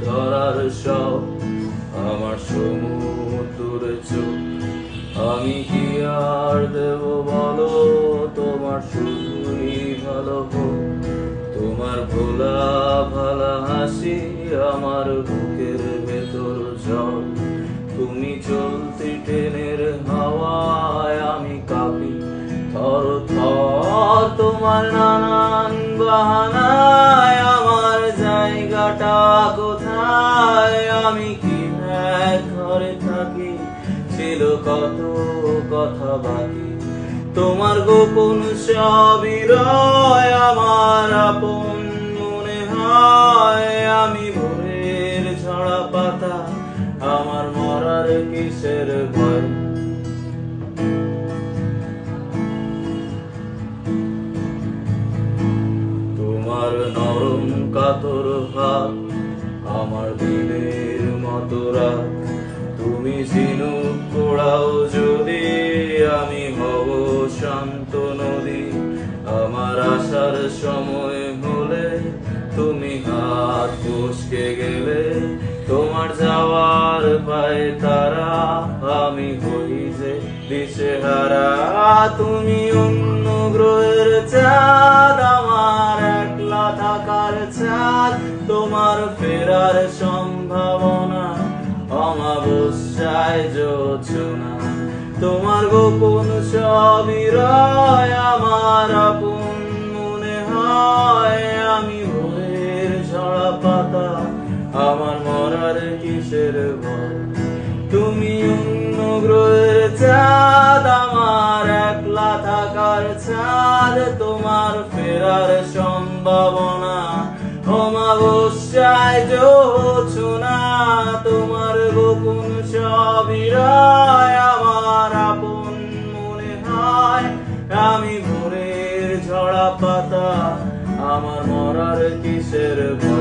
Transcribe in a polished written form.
ধরার সব আমার সমুদ্রে চোখ। আমি কি আর দেব বলো তোমার শুধুই ভালো হোক। তোমার ভোলা ভালা হাসি আমার বুকের ভেতর জল। তুমি চলতি ট্রেনের হাওয়ায় আমি কাঁপি থর থর। তোমার নানান বাহানায় আমার জায়গাটা কোথায়। আমি কি এক ঘরে থাকি, ছিল কত কথা বাকি। তোমার গোপন সবই রয় আমার আপন মনে হয়। আমি ভোরের ঝরা পাতা, আমার মরার কিসের ভয়। তোমার নরম কাতর হাত আমার দিনের মতো রাত। তুমি ঝিনুক পোড়াও যদি, আমি হব শান্ত নদী। আমার আসার সময় হলে তুমি হাত ফসকে গেলে। তোমার যাওয়ার পায়ে তারা, আমি হই যে দিশেহারা। তুমি অন্য গ্রহের চাঁদ, আমার একলা থাকার চাঁদ। তোমার ফেরার সম্ভাবনা অমাবস্যায় জোছনা। তোমার গোপন সবই রয় আমার আপন মনে হয়। আমি ভোরের ঝরা পাতা, আমার মরার কিসের ভয়। তুমি অন্য গ্রহের চাঁদ, আমার একলা থাকার চাঁদ। তোমার ফেরার সম্ভাবনা অমাবস্যায় জোছনা। তোমার গোপন সবই রয় আমার আপন মনে হয়। আমি ভোরের ঝরা পাতা, আমার মরার কিসের ভয়।